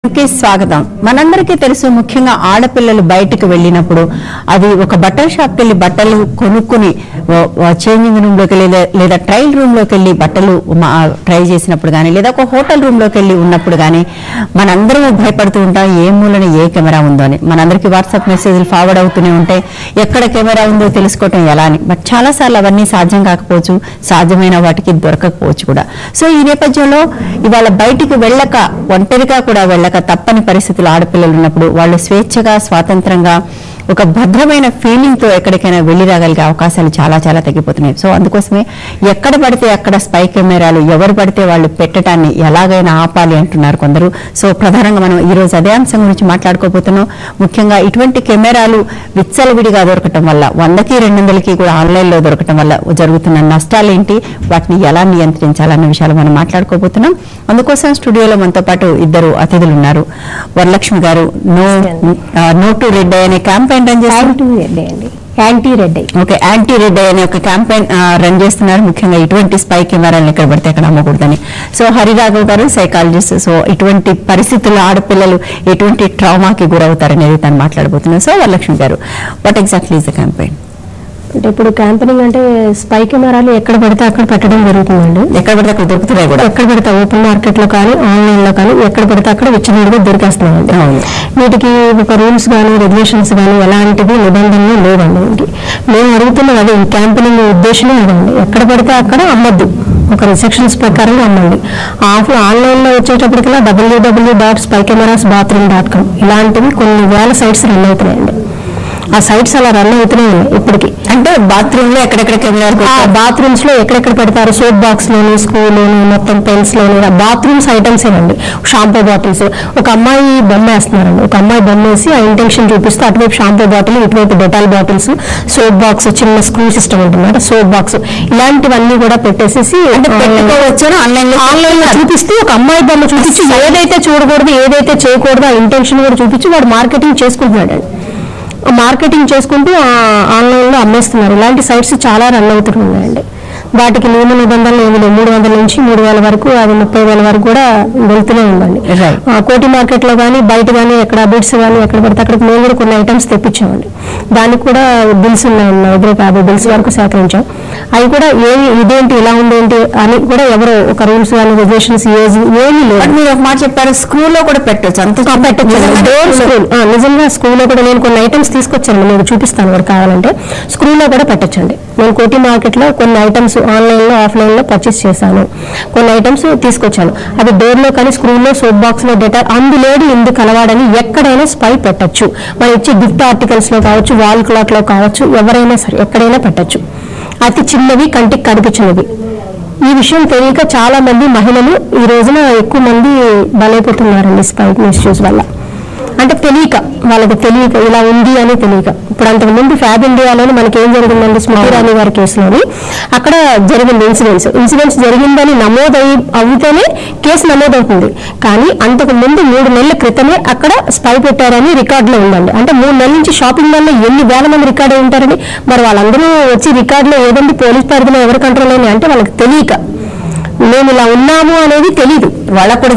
స్వాగతం. మనందరికీ తెలుసు, ముఖ్యంగా ఆడపిల్లలు బయటకు వెళ్ళినప్పుడు అది ఒక బట్టల షాప్కి వెళ్ళి బట్టలు కొనుక్కుని చేంజింగ్ రూమ్ లోకి లేదా ట్రయల్ రూమ్ లోకి వెళ్ళి బట్టలు ట్రై చేసినప్పుడు కానీ లేదా ఒక హోటల్ రూమ్ లోకి వెళ్ళి ఉన్నప్పుడు కానీ మనందరం భయపడుతూ ఉంటాం, ఏ మూలన ఏ కెమెరా ఉందో అని. మనందరికీ వాట్సాప్ మెసేజ్లు ఫార్వర్డ్ అవుతూనే ఉంటాయి, ఎక్కడ కెమెరా ఉందో తెలుసుకోవటం ఎలా అని. బట్ చాలాసార్లు అవన్నీ సాధ్యం కాకపోవచ్చు, సాధ్యమైన వాటికి దొరకకపోవచ్చు కూడా. సో ఈ నేపథ్యంలో ఇవాళ బయటికి వెళ్ళక, ఒంటరిగా కూడా వెళ్ళక తప్పని పరిస్థితులు ఆడపిల్లలు ఉన్నప్పుడు వాళ్ళు స్వేచ్ఛగా, స్వాతంత్రంగా, ఒక భద్రమైన ఫీలింగ్ తో ఎక్కడికైనా వెళ్లి రాగలిగే అవకాశాలు చాలా చాలా తగ్గిపోతున్నాయి. సో అందుకోసమే ఎక్కడ పడితే అక్కడ స్పై కెమెరాలు ఎవరు పడితే వాళ్ళు పెట్టడాన్ని ఎలాగైనా ఆపాలి అంటున్నారు కొందరు. సో ప్రధానంగా మనం ఈ రోజు అదే అంశం గురించి మాట్లాడుకోబోతున్నాం. ముఖ్యంగా ఇటువంటి కెమెరాలు విచ్చలవిడిగా దొరకటం వల్ల, 100కి 200కి కూడా ఆన్లైన్ లో దొరకటం వల్ల జరుగుతున్న నష్టాలు ఏంటి, వాటిని ఎలా నియంత్రించాలన్న విషయాలు మనం మాట్లాడుకోబోతున్నాం. అందుకోసం స్టూడియోలో మనతో పాటు ఇద్దరు అతిథులు ఉన్నారు. వరలక్ష్మి గారు నో టు రెడ్ అనే క్యాంపెయిన్ రన్ చేస్తున్నారు. యాంటీ రెడ్ అనే ఒక క్యాంపెయిన్ రన్ చేస్తున్నారు. ముఖ్యంగా ఇటువంటి స్పై కెమెరాలను ఎక్కడ పడితే అక్కడ అమ్మకూడదని. సో హరిరాఘవ్ గారు సైకాలజిస్ట్. సో ఇటువంటి పరిస్థితుల్లో ఆడపిల్లలు ఎటువంటి ట్రామాకి గురవుతారనేది తను మాట్లాడబోతున్నారు. సో వరలక్ష్మి గారు, what exactly is the campaign? అంటే ఇప్పుడు క్యాంపెయినింగ్ అంటే స్పై కెమెరాలు ఎక్కడ పడితే అక్కడ పెట్టడం జరుగుతుందండి. ఎక్కడ పడితే అక్కడ దొరుకుతున్నాయి కూడా. ఎక్కడ పడితే ఓపెన్ మార్కెట్ లో కానీ ఆన్లైన్ లో కానీ ఎక్కడ పడితే అక్కడ విచ్చలవిడిగా దొరికేస్తున్నాయండి. వీటికి ఒక రూల్స్ కానీ రెగ్యులేషన్స్ కానీ ఎలాంటివి నిబంధనలు లేవండి. మేము అడుగుతున్నాం అదే, ఈ క్యాంపెయినింగ్ ఉద్దేశం అదండి. ఎక్కడ పడితే అక్కడ అమ్మద్దు, ఒక రిస్ట్రిక్షన్స్ ప్రకారం అమ్మండి. ఆన్లైన్ లో వచ్చేటప్పటికల్లా www.spycamerasbathroom.com ఇలాంటివి కొన్ని వేల సైట్స్ రన్ అవుతున్నాయండి. ఆ సైట్స్ అలా రన్ అవుతున్నాయి ఇప్పటికి. అంటే బాత్రూమ్ లో ఎక్కడెక్కడ కెమెరాలు, బాత్రూమ్స్ లో ఎక్కడెక్కడ పెడతారు, సోప్ బాక్స్ లోని, స్కూల్లోని, మొత్తం పెన్స్ లోని, బాత్రూమ్స్ ఐటమ్స్ ఏనండి. షాంపూ బాటిల్స్, ఒక అమ్మాయి బొమ్మ వేస్తున్నారండి. ఒక అమ్మాయి బొమ్మ వేసి ఆ ఇంటెన్షన్ చూపిస్తూ అటువైపు షాంపూ బాటిల్, ఇటువైపు డెటాల్ బాటిల్స్, సోప్ బాక్స్, చిన్న స్క్రూ సిస్టమ్ ఉంటుందన్నమాట, సోప్ బాక్స్, ఇలాంటివన్నీ కూడా పెట్టేసేసి ఆన్లైన్ లో చూపిస్తూ ఒక అమ్మాయి బొమ్మ చూపించి ఏదైతే చూడకూడదు, ఏదైతే చేయకూడదు ఆ ఇంటెన్షన్ కూడా చూపించి వాడు మార్కెటింగ్ చేసుకుంటున్నాడు. మార్కెటింగ్ చేసుకుంటూ ఆన్లైన్ లో అమ్మేస్తున్నారు. ఇలాంటి సైట్స్ చాలా రన్ అవుతున్నాయండి. వాటికి నియమ నిబంధనలు ఏమి లేవు. 300 నుంచి 3000 వరకు, అది 30,000 వరకు కూడా వెళ్తూనే ఉందండి. కోటి మార్కెట్ లో కానీ బయట కానీ ఎక్కడ బిడ్స్ కానీ ఎక్కడ పడితే అక్కడ మేము కూడా కొన్ని ఐటమ్స్ తెప్పించామండి. దానికి కూడా బిల్స్ ఉన్నాయండి. నా దగ్గర 50 బిల్స్ వరకు సేకరించాం. అవి కూడా ఇదేంటి ఇలా ఉందేంటి అని కూడా ఎవరో ఒక రూల్స్ కానీ రెగ్యులేషన్స్ ఏమీ లేదు. మీరు ఒక మాట చెప్పారు, స్కూల్లో కూడా పెట్టచ్చు, అంత పెట్టచ్చు. డోర్ స్కూల్ నిజంగా స్కూల్లో కూడా నేను కొన్ని ఐటమ్స్ తీసుకొచ్చాను, మీకు చూపిస్తాను కూడా కావాలంటే. స్కూల్లో కూడా పెట్టచ్చండి. నేను కోటి మార్కెట్ లో కొన్ని ఐటమ్స్ ఆన్లైన్ లో ఆఫ్లైన్ లో పర్చేస్ చేశాను. కొన్ని ఐటమ్స్ తీసుకొచ్చాను. అది డోర్ లో కానీ, స్క్రూల్లో, సోప్ బాక్స్ లో, డెటాల్, అందులేడు ఇందుకు కలవాడని ఎక్కడైనా స్పై పెట్టచ్చు. మనం ఇచ్చే గిఫ్ట్ ఆర్టికల్స్ లో కావచ్చు, వాల్ క్లాక్ లో కావచ్చు, ఎవరైనా సరే ఎక్కడైనా పెట్టచ్చు. అతి చిన్నవి, కంటికి కనిపించినవి. ఈ విషయం తెలియక చాలా మంది మహిళలు ఈ రోజున ఎక్కువ మంది బలైపోతున్నారండి స్పై మిస్యూజ్ వల్ల. అంటే తెలియక, వాళ్ళకి తెలియక ఇలా ఉంది అని తెలియక. ఇప్పుడు అంతకుముందు ఫ్యాబ్ ఇండియాలోని మనకి ఏం జరిగిందండి, స్మృతి ఇరానీ వారి కేసులోని అక్కడ జరిగింది ఇన్సిడెంట్స్ జరిగిందని అవుతేనే కేసు నమోదవుతుంది. కానీ అంతకు ముందు 3 నెలల క్రితమే అక్కడ స్పై పెట్టారని రికార్డులో ఉందండి. అంటే 3 నెలల నుంచి షాపింగ్ మాల్లో ఎన్ని వేల మంది రికార్డు అయి ఉంటారని. మరి వాళ్ళందరూ వచ్చి రికార్డులో ఏదండి పోలీస్ పరిధిలో ఎవరు కంట్రోల్ అయినా అంటే వాళ్ళకి తెలియక, మేము ఇలా ఉన్నాము అనేది తెలీదు. వాళ్ళకు కూడా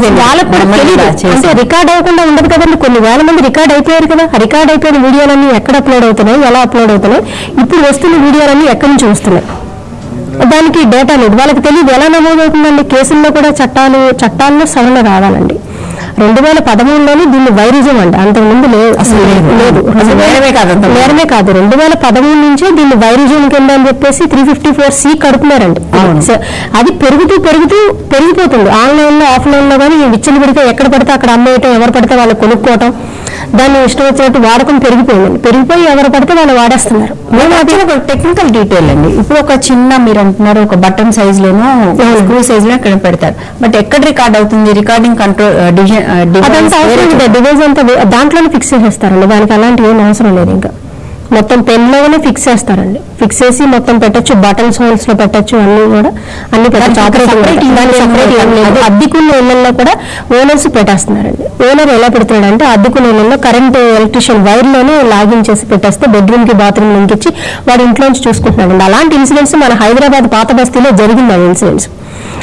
తెలియదు. అంటే రికార్డ్ అవ్వకుండా ఉండదు కదండి. కొన్ని వేల మంది రికార్డ్ అయిపోయారు కదా. రికార్డ్ అయిపోయిన వీడియోలన్నీ ఎక్కడ అప్లోడ్ అవుతున్నాయి, ఎలా అప్లోడ్ అవుతున్నాయి, ఇప్పుడు వస్తున్న వీడియోలన్నీ ఎక్కడి నుంచి వస్తున్నాయి, దానికి డేటా లేదు. వాళ్ళకి తెలియదు. ఎలా నమోదవుతుందండి? కేసుల్లో కూడా చట్టాల్లో సవరణ రావాలండి. 2013లోని దీన్ని వైరిజం అండి. అంతకుముందు లేదు, నేరమే కాదు. 2013 నుంచే దీన్ని వైరిజం కింద అని చెప్పేసి 354C కడుతున్నారండి. అది పెరిగిపోతుంది. ఆన్లైన్ లో ఆఫ్లైన్ లో కానీ విచ్చలవిడిగా ఎక్కడ పడితే అక్కడ అమ్మేయటం, ఎవరు పడితే వాళ్ళు కొనుక్కోవటం, దాన్ని ఇష్టం వచ్చినట్టు వాడకం పెరిగిపోయి ఎవరు పడితే వాళ్ళు వాడేస్తున్నారు. మేము అది ఒక టెక్నికల్ డీటెయిల్ అండి. ఇప్పుడు ఒక చిన్న, మీరు అంటున్నారు ఒక బటన్ సైజ్ లోనూ స్క్రూ సైజ్ లో ఇక్కడ పెడతారు. బట్ ఎక్కడ రికార్డ్ అవుతుంది, రికార్డింగ్ కంట్రోల్ డివైస్ అంతా దాంట్లోనే ఫిక్స్ చేసేస్తారండి. దానికి అలాంటి ఏం అవసరం లేదు. ఇంకా మొత్తం పెన్లోనే ఫిక్స్ చేస్తారండి. ఫిక్స్ చేసి మొత్తం పెట్టచ్చు, బటన్స్ హోల్స్ లో పెట్టచ్చు, అన్ని కూడా అన్ని అద్దెకున్న ఇళ్లలో కూడా ఓనర్స్ పెట్టేస్తున్నారండి. ఓనర్ ఎలా పెడుతున్నాడంటే అద్దెకున్న ఇళ్లలో కరెంట్ ఎలక్ట్రిషియన్ వైర్ లోనే లాగిన్ చేసి పెట్టేస్తే బెడ్రూమ్ కి బాత్రూమ్ లింక్ ఇచ్చి వాడు ఇంట్లోంచి చూసుకుంటున్నాడండి. అలాంటి ఇన్సిడెంట్స్ మన హైదరాబాద్ పాత బస్తీలో జరిగింది.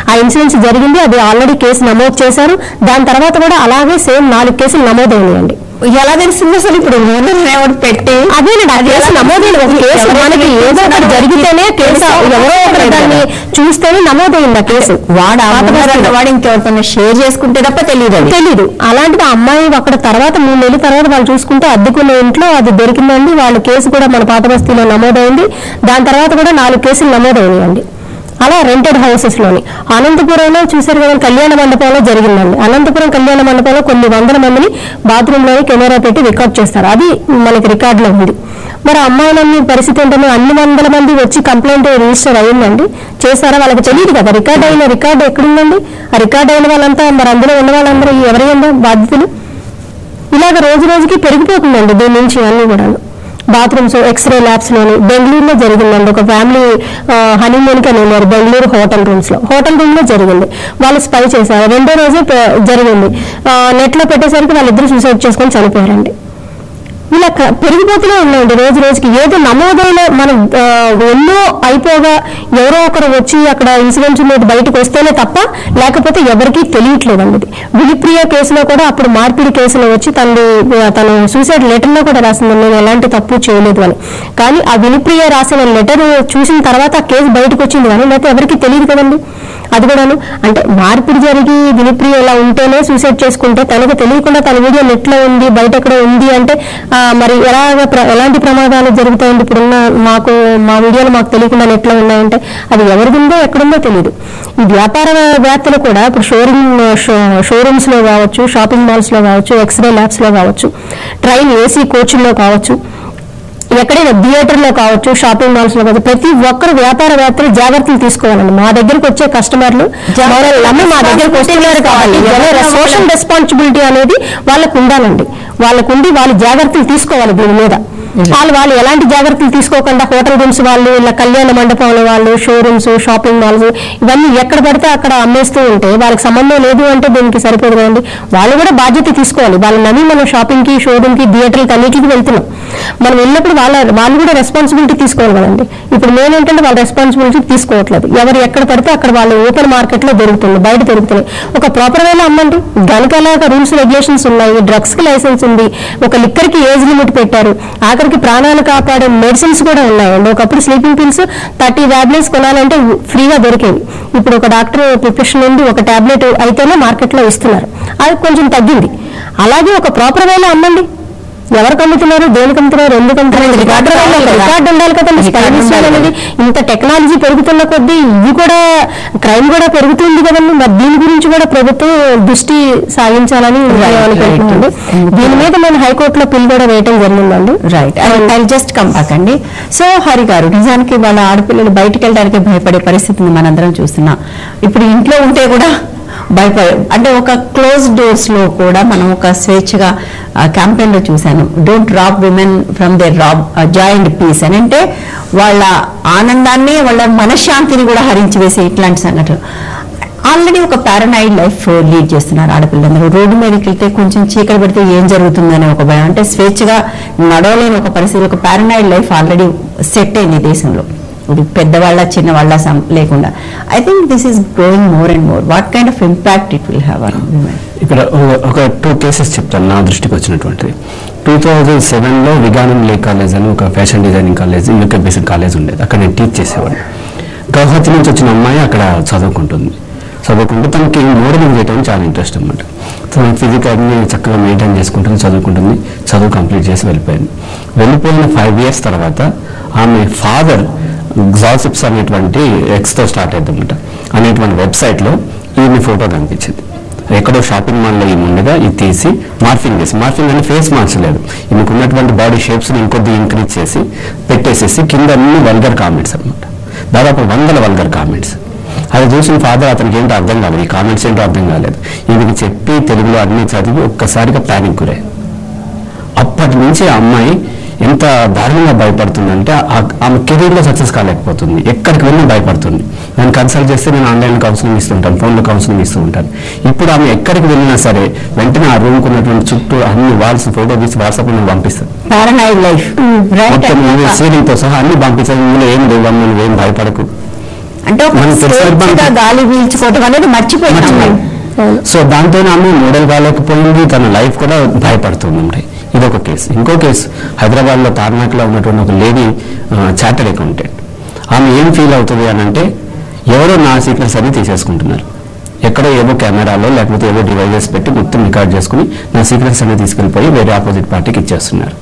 ఆ ఇన్సిడెంట్స్ జరిగింది. అది ఆల్రెడీ కేసు నమోదు చేశారు. దాని తర్వాత కూడా అలాగే సేమ్ 4 కేసులు నమోదైనాయండి. ఎలా తెలిసింది అసలు? ఇప్పుడు ఓనర్ పెట్టి అదేనండి, ఆ కేసు నమోదైన ఒక కేసు మనకి ఏదో ఒకటి జరిగితేనే కేసు, ఎవరో ఒకరు దాన్ని చూస్తేనే నమోదైంది ఆ కేసు. వాడు ఇంకెవరితో షేర్ చేసుకుంటే తప్ప తెలీదు. అలాంటిది ఆ అమ్మాయి అక్కడ తర్వాత 3 నెలల తర్వాత వాళ్ళు చూసుకుంటే అద్దెకున్న ఇంట్లో అది దొరికిందండి. వాళ్ళ కేసు కూడా మన పాత బస్తీలో నమోదైంది. దాని తర్వాత కూడా 4 కేసులు నమోదైనాయండి. అలా రెంటెడ్ హౌసెస్ లోని అనంతపురంలో చూసారు కదా, కళ్యాణ మండపంలో జరిగిందండి. అనంతపురం కళ్యాణ మండపంలో కొన్ని వందల మందిని బాత్రూమ్ లోని కెమెరా పెట్టి రికార్డ్ చేస్తారు. అది మనకి రికార్డ్ లో ఉంది. మరి అమ్మాయిలన్నీ పరిస్థితి ఏంటంటే అన్ని వందల మంది వచ్చి కంప్లైంట్ రిజిస్టర్ అయ్యిందండి. చేస్తారా? వాళ్ళకి తెలియదు కదా రికార్డ్ ఎక్కడుందండి. ఆ రికార్డ్ అయిన వాళ్ళంతా మరి అందులో ఉన్న వాళ్ళందరూ ఎవరైనా బాధ్యతలు. ఇలాగ రోజు రోజుకి పెరిగిపోతుందండి దీని నుంచి అన్ని కూడా. బాత్రూమ్స్ ఎక్స్రే ల్యాబ్స్ లోని బెంగళూరులో జరిగిందండి. ఒక ఫ్యామిలీ హనీమూన్ కి వెళ్ళారు బెంగళూరు హోటల్ రూమ్ లో జరిగింది. వాళ్ళు స్పై చేశారు. 2వ రోజే జరిగింది. నెట్ లో పెట్టేసరికి వాళ్ళిద్దరు సూసైడ్ చేసుకొని చనిపోయారండి. ఇలా పెరిగిపోతూనే ఉన్నాయండి రోజు రోజుకి. ఏదో నమోదైన మనం ఎన్నో అయిపోగా ఎవరో ఒకరు వచ్చి అక్కడ ఇన్సిడెంట్స్ మీద బయటకు వస్తేనే తప్ప లేకపోతే ఎవరికీ తెలియట్లేదండి. వినిప్రియ కేసులో కూడా అప్పుడు మార్పిడి కేసులో వచ్చి తను సూసైడ్ లెటర్ లో కూడా రాసింది, నేను ఎలాంటి తప్పు చేయలేదు అని. కానీ ఆ వినిప్రియ రాసిన లెటర్ చూసిన తర్వాత ఆ కేసు బయటకు వచ్చింది కానీ లేకపోతే ఎవరికి తెలియదు కదండి. అది కూడాను అంటే మార్పిడి జరిగి వినిప్రియ ఇలా ఉంటేనే సూసైడ్ చేసుకుంటే తనకు తెలియకుండా తన వీడియో నెట్ లో ఉంది, బయట ఎక్కడ ఉంది అంటే మరి ఎలాంటి ప్రమాదాలు జరుగుతాయండి. ఇప్పుడున్న మా వీడియోలు మాకు తెలియకుండా నెట్ లో ఉన్నాయంటే అది ఎవరిదిందో ఎక్కడుందో తెలియదు. ఈ వ్యాపారవేత్తలు కూడా ఇప్పుడు షోరూమ్స్ లో కావచ్చు, షాపింగ్ మాల్స్ లో కావచ్చు, ఎక్స్రే ల్యాబ్స్ లో కావచ్చు, ట్రైన్ ఏసీ కోచ్ల్లో కావచ్చు, ఎక్కడైనా థియేటర్ లో కావచ్చు, షాపింగ్ మాల్స్ లో కావచ్చు, ప్రతి ఒక్కరు వ్యాపారవేత్తలు జాగ్రత్తలు తీసుకోవాలండి. మా దగ్గరకు వచ్చే కస్టమర్లు నమ్మి మా దగ్గరకు వస్తున్నారు కాబట్టి సోషల్ రెస్పాన్సిబిలిటీ అనేది వాళ్ళకు ఉండాలండి. వాళ్ళు జాగ్రత్తలు తీసుకోవాలి దీని మీద. వాళ్ళు ఎలాంటి జాగ్రత్తలు తీసుకోకుండా హోటల్ రూమ్స్ వాళ్ళు, ఇలా కళ్యాణ మండపాల వాళ్ళు, షోరూమ్స్, షాపింగ్ మాల్స్ ఇవన్నీ ఎక్కడ పడితే అక్కడ అమ్మేస్తూ ఉంటే వాళ్ళకి సంబంధం లేదు అంటే దీనికి సరిపోదు కదండి. వాళ్ళు కూడా బాధ్యత తీసుకోవాలి. వాళ్ళు నమ్మి మనం షాపింగ్ కి, షోరూమ్ కి, థియేటర్కి అన్నిటికి వెళ్తున్నాం. మనం వెళ్ళినప్పుడు వాళ్ళు కూడా రెస్పాన్సిబిలిటీ తీసుకోవాలి కదండి. ఇప్పుడు నేనేంటంటే వాళ్ళ రెస్పాన్సిబిలిటీ తీసుకోవట్లేదు. ఎవరు ఎక్కడ పడితే అక్కడ వాళ్ళు ఓపెన్ మార్కెట్ లో దొరుకుతుంది, బయట దొరుకుతున్నాయి. ఒక ప్రాపర్ వేలో అమ్మండి. దానికి అలాగా రూల్స్ రెగ్యులేషన్స్ ఉన్నాయి. డ్రగ్స్ కి లైసెన్స్ ఉంది. ఒక లిక్కర్ కి ఏజ్ లిమిట్ పెట్టారు. ఆఖరికి ప్రాణాలు కాపాడే మెడిసిన్స్ కూడా ఉన్నాయండి. ఒకప్పుడు స్లీపింగ్ పిల్స్ 30 టాబ్లెట్స్ కొనాలంటే ఫ్రీగా దొరికేవి. ఇప్పుడు ఒక డాక్టర్ ప్రిస్క్రిప్షన్ నుండి ఒక టాబ్లెట్ అయితేనే మార్కెట్ లో ఇస్తున్నారు. అది కొంచెం తగ్గింది. అలాగే ఒక ప్రాపర్ వేలో అమ్మండి. ఎవరికి అమ్ముతున్నారు, దేనికి అమ్ముతున్నారు, ఎందుకు అమ్ముతున్నారు, రికార్డు ఉండాలి కదండి. అనేది ఇంత టెక్నాలజీ పెరుగుతున్న కొద్దీ ఇది కూడా క్రైమ్ కూడా పెరుగుతుంది కదండి. మరి దీని గురించి కూడా ప్రభుత్వం దృష్టి సాగించాలని అనుకుంటున్నాను. దీని మీద నేను హైకోర్టులో పిల్ కూడా వేయటం జరిగిందండి. Right, I just come back అండి. సో హరి గారు, నిజానికి వాళ్ళ ఆడపిల్లలు బయటకు వెళ్ళడానికి భయపడే పరిస్థితిని మనందరం చూస్తున్నాం. ఇప్పుడు ఇంట్లో ఉంటే కూడా అంటే ఒక క్లోజ్ డోర్స్ లో కూడా మనం ఒక స్వేచ్ఛగా క్యాంపెయిన్ లో చూశాను, don't rob women from their joy and peace అని. అంటే వాళ్ళ ఆనందాన్ని, వాళ్ళ మనశ్శాంతిని కూడా హరించి వేసే ఇట్లాంటి సంఘటనలు. ఆల్రెడీ ఒక పారనాయిడ్ లైఫ్ లీడ్ చేస్తున్నారు ఆడపిల్లలందరూ. రోడ్డు మీదకి వెళ్తే కొంచెం చీకటి పడితే ఏం జరుగుతుందనే ఒక భయం, అంటే స్వేచ్ఛగా నడవలేని ఒక పరిస్థితి, ఒక పారనాయిడ్ లైఫ్ ఆల్రెడీ సెట్ అయింది దేశంలో. పెద్దవాళ్ళ చిన్నవాళ్ళ లేకుండా. I think this is growing more and more. What kind of impact it will have on women? ఇక్కడ ఒక 2 కేసెస్ చెప్తాను నా దృష్టికి వచ్చినటువంటిది. 2007లో విగానంలే కాలేజ్ అని ఒక fashion designing college, UK based college ఉండేది. అక్కడ నేను టీచ్ చేసేవాడిని. గౌహతి నుంచి వచ్చిన అమ్మాయి అక్కడ చదువుకుంటే తనకి మోడలింగ్ చేయడం చాలా ఇంట్రెస్ట్ అనమాట. తన ఫిజికల్ని చక్కగా మెయింటైన్ చేసుకుంటుంది, చదువు కంప్లీట్ చేసి వెళ్ళిపోయిన 5 years తర్వాత ఆమె ఫాదర్ గ్జాసిప్స్ అనేటువంటి ఎక్స్తో స్టార్ట్ అయిందన్నమాట. అనేటువంటి వెబ్సైట్లో ఈమె ఫోటో కనిపించింది. ఎక్కడో షాపింగ్ మాల్లో ఈమె ఉండగా ఇది తీసి మార్ఫింగ్ అంటే ఫేస్ మార్చలేదు, ఈమెకు ఉన్నటువంటి బాడీ షేప్స్ని ఇంకొద్ది ఇంక్రీజ్ చేసి పెట్టేసేసి కింద అన్ని వల్గర్ కామెంట్స్ అనమాట. దాదాపు 100 వల్గర్ కామెంట్స్. అది చూసిన ఫాదర్ అతనికి ఏంటో అర్థం కాలేదు, ఈ కామెంట్స్ ఏంటో అర్థం కాలేదు. ఈమెకి చెప్పి తెలుగులో అన్ని చదివి ఒక్కసారిగా ప్యానిక్ గురయ్యారు. అప్పటి నుంచి ఆ అమ్మాయి ఎంత దారుణంగా భయపడుతుందంటే ఆమె కెరీర్లో సక్సెస్ కాలేకపోతుంది, ఎక్కడికి వెళ్ళి భయపడుతుంది. నేను కన్సల్ట్ చేస్తే నేను ఆన్లైన్ కౌన్సిలింగ్ ఇస్తుంటాను, ఫోన్లో కౌన్సిలింగ్ ఇస్తూ ఉంటాను. ఇప్పుడు ఆమె ఎక్కడికి వెళ్ళినా సరే వెంటనే ఆ రూమ్కి ఉన్నటువంటి చుట్టూ అన్ని వాల్స్ ఫోటో తీసి వాట్సాప్ నేను పంపిస్తాను, సీలింగ్తో సహా అన్ని పంపిస్తాను. ఇందులో ఏం లేవు, నువ్వేం భయపడకు అంటే గాలి పీల్చుకోవటం అనేది మర్చిపోయింది. సో దాంతో ఆమె మోడల్ కాలేకపోయింది, తన లైఫ్ కూడా భయపడుతుంది. ఇదొక కేసు. ఇంకో కేసు హైదరాబాద్లో తార్నాక్లో ఉన్నటువంటి ఒక లేడీ చార్టెడ్ అకౌంటెంట్. ఆమె ఏం ఫీల్ అవుతుంది అని అంటే ఎవరో నా సీక్రెట్స్ అన్ని తీసేసుకుంటున్నారు, ఎక్కడో ఏవో కెమెరాలో లేకపోతే ఏవో డివైజెస్ పెట్టి మొత్తం రికార్డ్ చేసుకుని నా సీక్రెట్స్ అన్ని తీసుకెళ్ళిపోయి వేరే ఆపోజిట్ పార్టీకి ఇచ్చేస్తున్నారు.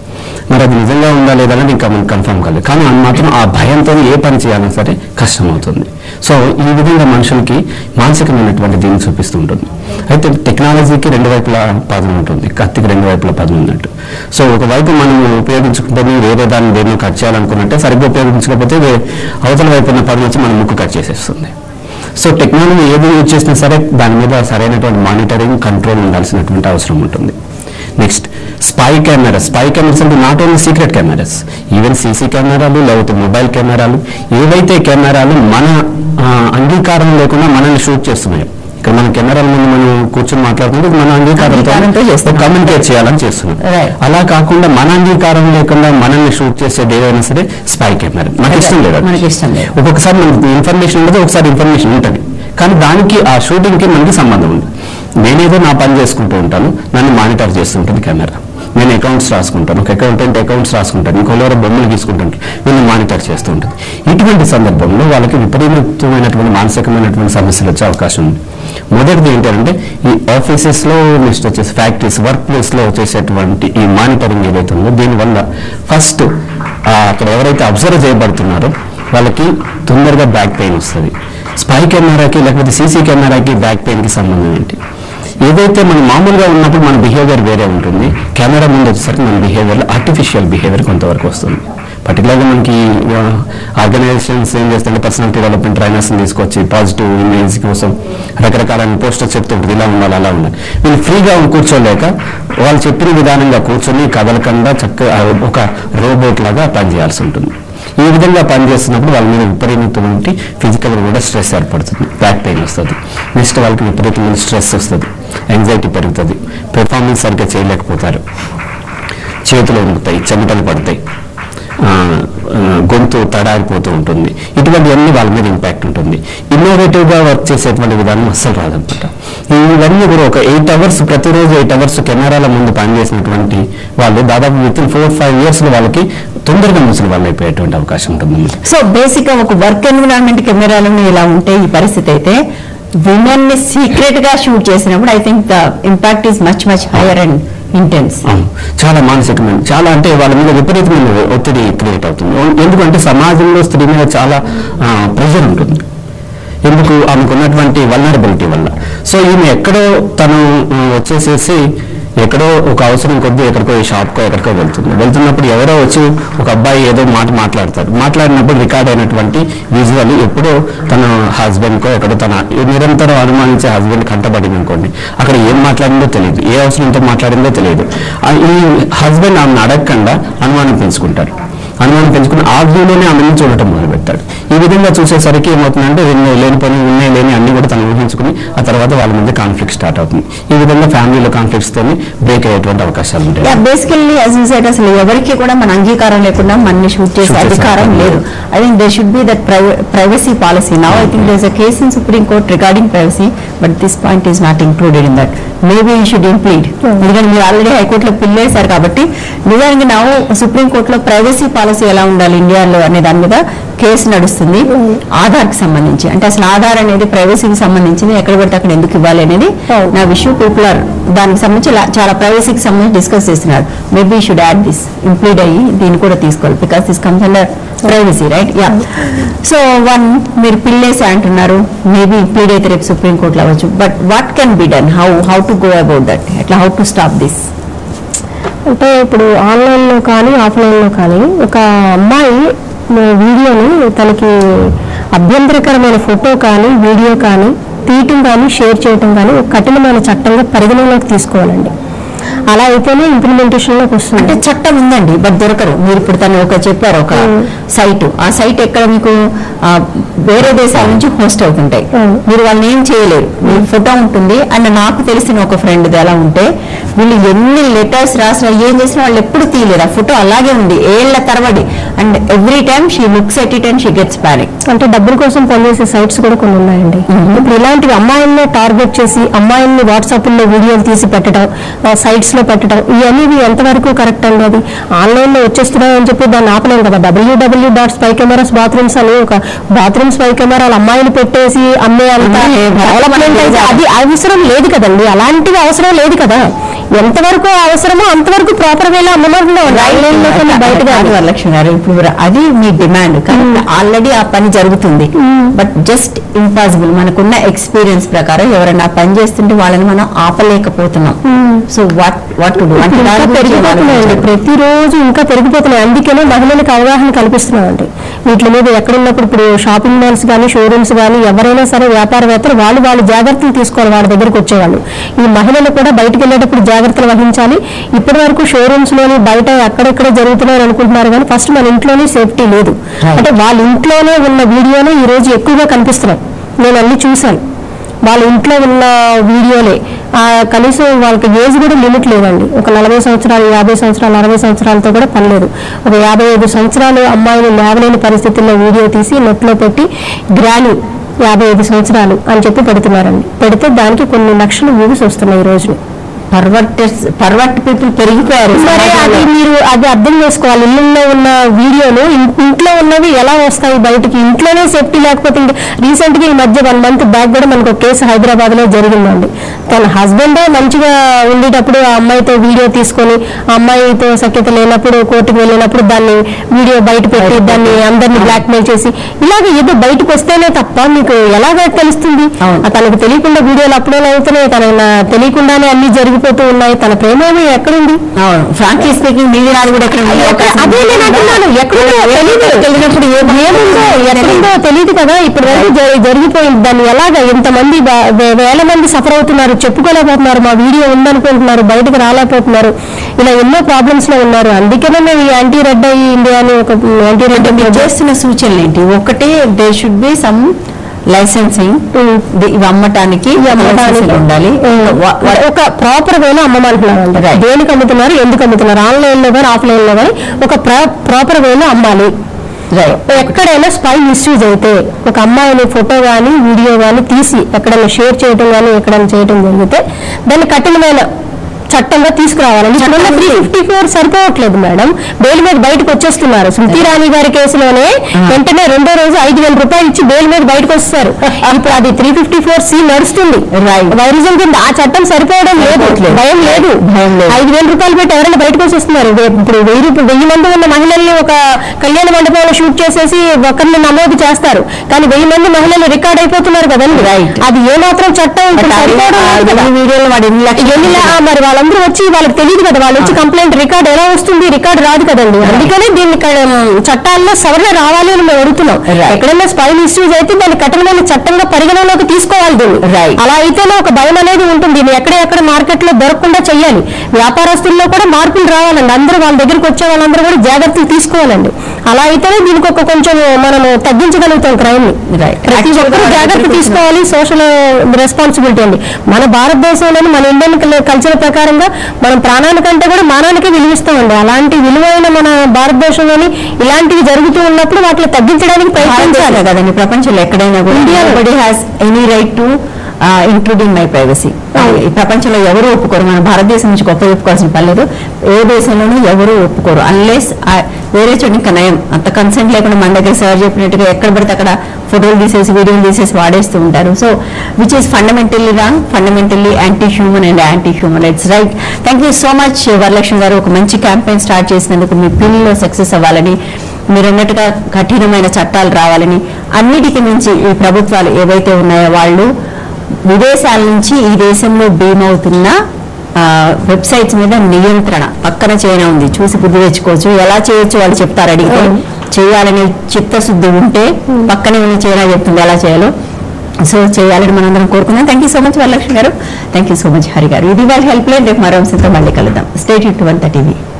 మరి అది నిజంగా ఉందా లేదా అనేది ఇంకా మనకు కన్ఫర్మ్ కాలేదు. కానీ మాత్రం ఆ భయంతో ఏ పని చేయాలన్నా సరే కష్టమవుతుంది. సో ఈ విధంగా మనుషులకి మానసికమైనటువంటి దీన్ని చూపిస్తూ ఉంటుంది. అయితే టెక్నాలజీకి రెండు వైపులా పదం ఉంటుంది, కత్తికి రెండు వైపులా పదం ఉన్నట్టు. సో ఒకవైపు మనం ఉపయోగించుకుంటే వేరే దాన్ని దేన్ని కట్ చేయాలనుకున్నట్టే సరిగ్గా ఉపయోగించకపోతే అవతల వైపు ఉన్న పదం వచ్చి మన ముక్కు కట్ చేసేస్తుంది. సో టెక్నాలజీ ఏది యూజ్ చేసినా సరే దాని మీద సరైనటువంటి మానిటరింగ్ కంట్రోల్ ఉండాల్సినటువంటి అవసరం ఉంటుంది. నెక్స్ట్ స్పై కెమెరాస్ అంటే not only secret cameras, even CC కెమెరాలు లేకపోతే మొబైల్ కెమెరాలు, ఏవైతే కెమెరాలు మన అంగీకారం లేకుండా మనల్ని షూట్ చేస్తున్నాయో, ఇక్కడ మన కెమెరాల ముందు మనం కూర్చొని మాట్లాడుతుంటే మన అంగీకారంతో కమ్యూనికేట్ చేయాలని చేస్తున్నాం. అలా కాకుండా మన అంగీకారం లేకుండా మనల్ని షూట్ చేసేది ఏదైనా సరే స్పై కెమెరా. మనకి ఇష్టం లేదు, ఒక్కొక్కసారి మనకి ఇన్ఫర్మేషన్ ఉండదు, ఒకసారి ఇన్ఫర్మేషన్ ఉంటుంది, కానీ దానికి ఆ షూటింగ్కి మనకి సంబంధం ఉంది. నేనేదో నా పని చేసుకుంటూ ఉంటాను, నన్ను మానిటర్ చేస్తుంటుంది కెమెరా. నేను అకౌంట్స్ రాసుకుంటాను, ఒక అకౌంట్స్ రాసుకుంటాను, ఇంకోలో బొమ్మలు తీసుకుంటాను, వీళ్ళు మానిటర్ చేస్తూ ఉంటుంది. ఇటువంటి సందర్భంలో వాళ్ళకి విపరీతమైనటువంటి మానసికమైనటువంటి సమస్యలు వచ్చే అవకాశం ఉంది. మొదటిది ఏంటంటే ఈ ఆఫీసెస్లో, నెక్స్ట్ వచ్చేసి ఫ్యాక్టరీస్, వర్క్ ప్లేస్లో వచ్చేసేటువంటి ఈ మానిటరింగ్ ఏదైతే ఉందో దీనివల్ల ఫస్ట్ అక్కడ ఎవరైతే అబ్జర్వ్ చేయబడుతున్నారో వాళ్ళకి తొందరగా బ్యాక్ పెయిన్ వస్తుంది. స్పై కెమెరాకి లేకపోతే సీసీ కెమెరాకి బ్యాక్ పెయిన్కి సంబంధం ఏంటి? ఏదైతే మనం మామూలుగా ఉన్నప్పుడు మన బిహేవియర్ వేరే ఉంటుంది, కెమెరా ముందు వచ్చేసరికి మన బిహేవియర్లో ఆర్టిఫిషియల్ బిహేవియర్ కొంతవరకు వస్తుంది. పర్టికులర్గా మనకి ఆర్గనైజేషన్స్ ఏం చేస్తుంటే పర్సనాలిటీ డెవలప్మెంట్ ట్రైనర్స్ని తీసుకొచ్చి పాజిటివ్ ఇమేజ్ కోసం రకరకాల పోస్టర్స్ చెప్తుంటుంది, ఇలా ఉండాలి అలా ఉండాలి. వీళ్ళు ఫ్రీగా కూర్చోలేక వాళ్ళు చెప్పిన విధానంగా కూర్చొని కదలకుండా చక్కగా ఒక రోబోట్ లాగా పనిచేయాల్సి ఉంటుంది. ఈ విధంగా పనిచేస్తున్నప్పుడు వాళ్ళ మీద విపరీతమైన ఫిజికల్గా కూడా స్ట్రెస్ ఏర్పడుతుంది, బ్యాక్ పెయిన్ వస్తుంది. నెక్స్ట్ వాళ్ళకి విపరీతమైన స్ట్రెస్ వస్తుంది, యాంగ్జైటీ పెరుగుతుంది, పెర్ఫార్మెన్స్ సరిగ్గా చేయలేకపోతారు, చేతులు వణుకుతాయి, చెమటలు పడతాయి, గొంతు తడారిపోతూ ఉంటుంది. ఇటువంటివన్నీ వాళ్ళ మీద ఇంపాక్ట్ ఉంటుంది. ఇన్నోవేటివ్గా వర్క్ చేసేటువంటి విధానం అస్సలు రాదనమాట. ఇవన్నీ కూడా ఒక 8 hours ప్రతిరోజు 8 hours కెమెరాల ముందు పనిచేసినటువంటి వాళ్ళు దాదాపు వితిన్ 4-5 years వాళ్ళకి తొందరగా ముసలి వాళ్ళు అయిపోయేటువంటి అవకాశం ఉంటుంది. సో బేసిక్ గా ఒక వర్క్ ఎన్విరాన్మెంట్ కెమెరాలను ఇలా ఉంటే ఈ పరిస్థితి అయితే విమెన్ ని సీక్రెట్ గా షూట్ చేసినప్పుడు I think the impact is much higher and intense. చాలా మానసికమైన, చాలా అంటే వాళ్ళ మీద విపరీతమైన ఒత్తిడి క్రియేట్ అవుతుంది. ఎందుకంటే సమాజంలో స్త్రీ మీద చాలా ప్రెషర్ ఉంటుంది, ఎందుకు ఆమెకు ఉన్నటువంటి వల్నరబిలిటీ వల్ల. సో ఈమె ఎక్కడో తను వచ్చేసేసి ఎక్కడో ఒక అవసరం కొద్దీ ఎక్కడికో షాప్కో ఎక్కడికో వెళ్తున్నప్పుడు ఎవరో వచ్చి ఒక అబ్బాయి ఏదో మాట్లాడినప్పుడు రికార్డ్ అయినటువంటి విజువల్ ఎప్పుడో తన హస్బెండ్కో ఎక్కడో తన నిరంతరం అనుమానించే హస్బెండ్ కంటపడింది అనుకోండి, అక్కడ ఏం మాట్లాడిందో తెలియదు, ఏ అవసరంతో మాట్లాడిందో తెలియదు. ఈ హస్బెండ్ ఆమెను అడగకుండా అనుమానం పెంచుకుంటాడు, అనుమానం పెంచుకుని ఆ వ్యూలోనే ఆమెను చూడటం మొదలుపెట్టాడు. ఈ విధంగా చూసేసరికి ఏమవుతుందంటే లేని పని ఉన్నాయి లేని అన్ని కూడా తను ఊహించుకుని ఆ తర్వాత వాళ్ళ మధ్య కాన్ఫ్లిక్ట్ స్టార్ట్ అవుతుంది. ఈ విధంగా ఫ్యామిలీలో కాన్ఫ్లిక్ట్స్ తోని బ్రేక్ అయ్యేటువంటి అవకాశాలు ఉంటాయి. బేసికల్లీ అసలు ఎవరికి కూడా మన అంగీకారం లేకుండా మనని షూట్ చేసే అధికారం లేదు. I think they should be that privacy policy. Now I think there is a case in Supreme Court regarding privacy, but this point is not included in that. Maybe you should implead, ఎందుకంటే మీరు already హైకోర్టులో పిల్లేశారు కాబట్టి. నిజానికి నా supreme కోర్టులో privacy policy ఎలా ఉండాలి ఇండియాలో అనే దాని మీద కేసు నడుస్తుంది ఆధార్కి సంబంధించి. అంటే అసలు ఆధార్ అనేది ప్రైవసీకి సంబంధించింది, ఎక్కడ పడితే అక్కడ ఎందుకు ఇవ్వాలి అనేది నా విషయం. పీపుల్ ఆర్ దానికి సంబంధించి చాలా ప్రైవసీకి సంబంధించి డిస్కస్ చేస్తున్నారు. Maybe should add this, implead అయ్యి దీన్ని కూడా తీసుకోవాలి, because this comes under privacy, right? Yeah. So మీరు పిల్లేసి అంటున్నారు, మేబీ ఇంప్లీడ్ అయితే రేపు సుప్రీం కోర్టులో అవ్వచ్చు. But what can be done? How to go about that? ఎట్లా, హౌ టు స్టాప్ దిస్? అంటే ఇప్పుడు ఆన్లైన్లో కానీ ఆఫ్లైన్లో కానీ ఒక అమ్మాయి వీడియోని తనకి అభ్యంతరకరమైన ఫోటో కానీ వీడియో కానీ తీయటం కానీ షేర్ చేయటం కానీ ఒక కఠినమైన చట్టంగా పరిగణలోకి తీసుకోవాలండి. అలా అయితేనే ఇంప్లిమెంటేషన్ లోకి వస్తుంది. అంటే చట్టం ఉందండి, బట్ దొరకరు. మీరు ఇప్పుడు తను ఒక చెప్పారు ఒక సైట్, ఆ సైట్ ఎక్కడ మీకు వేరే దేశాల నుంచి హోస్ట్ అవుతుంటాయి, మీరు వాళ్ళని ఏం చేయలేరు. మీ ఫోటో ఉంటుంది. అండ్ నాకు తెలిసిన ఒక ఫ్రెండ్ ఎలా ఉంటే వీళ్ళు ఎన్ని లెటర్స్ రాసినా ఏం చేసినా వాళ్ళు ఎప్పుడు తీయలేరు, ఆ ఫోటో అలాగే ఉంది ఏళ్ల తరబడి. And every time she looks at it and she gets panic. అంటే డబ్బుల కోసం పనిచేసే సైట్స్ కూడా కొన్ని ఉన్నాయండి. ఇప్పుడు ఇలాంటివి అమ్మాయిల్ని టార్గెట్ చేసి అమ్మాయిల్ని వాట్సాప్ లో వీడియోలు తీసి పెట్టడం, సైట్స్ లో పెట్టడం, ఇవన్నీ ఎంతవరకు కరెక్ట్ అండి? అది ఆన్లైన్ లో వచ్చేస్తున్నాయని చెప్పి దాన్ని ఆపలేం కదా. www.spycameras bathrooms అని ఒక బాత్రూమ్ స్పై కెమెరాలు అమ్మాయిలు పెట్టేసి అమ్మే అంత డెవలప్మెంట్ అయితే అది అవసరం లేదు కదండి. అలాంటివి అవసరం లేదు కదా. ఎంతవరకు అవసరమో అంతవరకు ప్రాపర్ వేలో అమ్మమంటున్నాం బయటగా. వరలక్ష్మి గారు, ఇప్పుడు అది మీ డిమాండ్, ఆల్రెడీ ఆ పని జరుగుతుంది. బట్ జస్ట్ ఇంపాసిబుల్, మనకున్న ఎక్స్పీరియన్స్ ప్రకారం ఎవరైనా పని చేస్తుంటే వాళ్ళని మనం ఆపలేకపోతున్నాం. సో వాట్ టు డూ అంటే పెరిగిపోతున్నాయండి, ప్రతిరోజు ఇంకా పెరిగిపోతున్నాయి. అందుకనే మహిళలకు అవగాహన కల్పిస్తున్నామండి వీటి మీద. ఎక్కడున్నప్పుడు ఇప్పుడు షాపింగ్ మాల్స్ కానీ షోరూమ్స్ కానీ ఎవరైనా సరే వ్యాపారవేత్తలు వాళ్ళు జాగ్రత్తలు తీసుకోవాలి వాళ్ళ దగ్గరకు వచ్చేవాళ్ళు. ఈ మహిళలు కూడా బయటకు వెళ్ళేటప్పుడు జాగ్రత్తలు వహించాలి. ఇప్పటి వరకు షోరూమ్స్ లోని బయట ఎక్కడెక్కడ జరుగుతున్నాయని అనుకుంటున్నారు కానీ ఫస్ట్ మన ఇంట్లోనే సేఫ్టీ లేదు. అంటే వాళ్ళ ఇంట్లోనే ఉన్న వీడియోనే ఈ రోజు ఎక్కువగా కనిపిస్తున్నాయి. నేను అన్ని చూశాను. వాళ్ళ ఇంట్లో ఉన్న వీడియోలే కనీసం వాళ్ళకి ఏజ్ కూడా లిమిట్ లేదండి. ఒక 40 సంవత్సరాలు 50 సంవత్సరాలు 60 సంవత్సరాలతో కూడా పని లేదు. ఒక 55 సంవత్సరాలు అమ్మాయిలు లేవలేని పరిస్థితుల్లో వీడియో తీసి నెట్లో పెట్టి గ్రాని 55 సంవత్సరాలు అని చెప్పి పెడుతున్నారండి. పెడితే దానికి కొన్ని లక్షలు వ్యూస్ వస్తున్నాయి ఈ రోజు. పర్వర్ట్ పీపుల్ పెరిగిపోయారు. అది మీరు అది అర్థం చేసుకోవాలి. ఇళ్ళల్లో ఉన్న వీడియోలు ఇంట్లో ఉన్నవి ఎలా వస్తాయి బయటికి? ఇంట్లోనే సేఫ్టీ లేకపోతే రీసెంట్ గా ఈ మధ్య 1 month బ్యాక్ కూడా మనకు ఒక కేసు హైదరాబాద్ లో జరిగిందండి. తన హస్బెండే మంచిగా ఉండేటప్పుడు ఆ అమ్మాయితో వీడియో తీసుకొని ఆ అమ్మాయితో సఖ్యత లేనప్పుడు కోర్టుకు వెళ్ళినప్పుడు దాన్ని వీడియో బయట పెట్టి దాన్ని అందరినీ బ్లాక్ మెయిల్ చేసి ఇలాగ ఏదో బయటకు వస్తేనే తప్ప మీకు ఎలాగ తెలుస్తుంది? తనకు తెలియకుండా వీడియోలు అప్లోడ్ అవుతున్నాయి, తన తెలియకుండానే అన్ని జరిగిపోతూ ఉన్నాయి. తన ప్రేమ ఎక్కడుంది? ఫ్రాంక్లీ స్పీకింగ్ మీది నాది కూడా అదే నేను అంటున్నాను. ఎక్కడుందో తెలియనప్పుడు ఏముందో ఎక్కడుందో తెలియదు కదా. ఇప్పుడు వరకు జరిగిపోయింది. దాన్ని ఎలాగ ఇంతమంది వేల మంది సఫర్ అవుతున్నారు, చెప్పుకోలేకపోతున్నారు, మా వీడియో ఉందనుకుంటున్నారు, బయటకు రాలేకపోతున్నారు. ఇలా ఎన్నో ప్రాబ్లమ్స్ లో ఉన్నారు. అందుకనే మేము ఈ యాంటీ రెడ్ ఇండియా అని ఒక యాంటీ రెడ్ చేస్తున్న సూచనలు ఏంటి? ఒకటి they should be some licensing, ఇవి అమ్మటానికి ఉండాలి. ఒక ప్రాపర్ వేలో అమ్మమంటున్నారు. దేనికి అమ్ముతున్నారు, ఎందుకు అమ్ముతున్నారు, ఆన్లైన్ లో కానీ ఆఫ్లైన్ లో కానీ ఒక ప్రాపర్ వేలో అమ్మాలి. ఎక్కడైనా స్పై మిస్యూజ్ అయితే ఒక అమ్మాయిని ఫోటో కానీ వీడియో కానీ తీసి ఎక్కడైనా షేర్ చేయడం కానీ ఎక్కడైనా చేయడం జరిగితే దాన్ని కఠినమైన చట్టంగా తీసుకురావాలని. 354 సరిపోవట్లేదు మేడం, బెయిల్ మీద బయటకు వచ్చేస్తున్నారు. స్మృతి ఇరానీ గారి కేసులోనే వెంటనే 2వ రోజు 5,000 రూపాయలు ఇచ్చి బెయిల్ మీద బయటకు వస్తారు. ఇప్పుడు అది 354C నడుస్తుంది వైరిజం కింద. ఆ చట్టం సరిపోవడం లేదు, భయం లేదు. 5,000 రూపాయలు పెట్టి ఎవరైనా బయటకు వచ్చేస్తున్నారు. ఇప్పుడు 1000 మంది ఉన్న మహిళల్ని ఒక కళ్యాణ మండపంలో షూట్ చేసేసి ఒకరిని నమోదు చేస్తారు, కానీ 1000 మంది మహిళలు రికార్డ్ అయిపోతున్నారు కదండి. అది ఏ మాత్రం చట్టం మరి వాళ్ళందరూ వచ్చి వాళ్ళకి తెలియదు కదా, వాళ్ళు వచ్చి కంప్లైంట్ రికార్డ్ ఎలా వస్తుంది? రికార్డ్ రాదు కదండి. అందుకనే దీన్ని చట్టాల్లో సవరణ రావాలి అని మేము అడుగుతున్నాం. ఎక్కడైనా స్పై మిస్యూజ్ అయితే దాన్ని కఠినమైన చట్టంగా పరిగణలోకి తీసుకోవాలి దీన్ని. అలా అయితేనే ఒక భయం అనేది ఉంటుంది. దీన్ని ఎక్కడ మార్కెట్ లో దొరకకుండా చెయ్యాలి. వ్యాపారస్తుల్లో కూడా మార్పులు రావాలండి. అందరూ వాళ్ళ దగ్గరికి వచ్చే వాళ్ళందరూ కూడా జాగ్రత్తలు తీసుకోవాలండి. అలా అయితేనే దీనికి ఒక కొంచెం మనం తగ్గించగలుగుతాం క్రైమ్ ని. ప్రతి ఒక్కరూ జాగ్రత్త తీసుకోవాలి. సోషల్ రెస్పాన్సిబిలిటీ అండి. మన భారతదేశంలోని మన ఇండియన్ కల్చర్ ప్రకారంగా మనం ప్రాణానికంటే కూడా మానానికే విలువిస్తామండి. అలాంటి విలువైన మన భారతదేశంలోని ఇలాంటివి జరుగుతూ ఉన్నప్పుడు వాటిని తగ్గించడానికి ప్రయత్నించాలి కదండి. ప్రపంచంలో ఎక్కడైనా కూడా nobody has any right to including my privacy. ఈ ప్రపంచంలో ఎవరు ఒప్పుకోరు. మన భారతదేశం నుంచి గొప్ప ఒప్పుకోవాల్సిన పర్లేదు. ఏ దేశంలోనూ ఎవరు ఒప్పుకోరు అన్లెస్ వేరే చోటు ఇంకా నయం. అంత కన్సెంట్ లేకుండా మన దగ్గర సార్ చెప్పినట్టుగా ఎక్కడ పడితే అక్కడ ఫోటోలు తీసేసి వీడియోలు తీసేసి వాడేస్తూ ఉంటారు. So which is fundamentally wrong, fundamentally anti human and anti human rights. Right, thank you so much Varalakshmi గారు. ఒక మంచి క్యాంపెయిన్ స్టార్ట్ చేసినందుకు మీ పిల్లలు సక్సెస్ అవ్వాలని, మీరు అన్నట్టుగా కఠినమైన చట్టాలు రావాలని, అన్నిటికీ మించి ఈ ప్రభుత్వాలు ఏవైతే ఉన్నాయో వాళ్ళు విదేశాల నుంచి ఈ దేశంలో బీమవుతున్న వెబ్సైట్స్ మీద నియంత్రణ పక్కన చైనా ఉంది, చూసి బుద్ధి తెచ్చుకోవచ్చు. ఎలా చేయొచ్చు వాళ్ళు చెప్తారు. అడిగితే చేయాలనే చిత్తశుద్ధి ఉంటే పక్కనే ఉన్న చైనా చెప్తుంది ఎలా చేయాలో. సో చేయాలని మనందరం కోరుకున్నాం. Thank you so much Varalakshmi garu, thank you so much Hari garu. ఇది వాళ్ళ హెల్ప్ లైన్. రేపు మరో అంశంతో మళ్ళీ కలుద్దాం. Stay tune to Vanitha TV.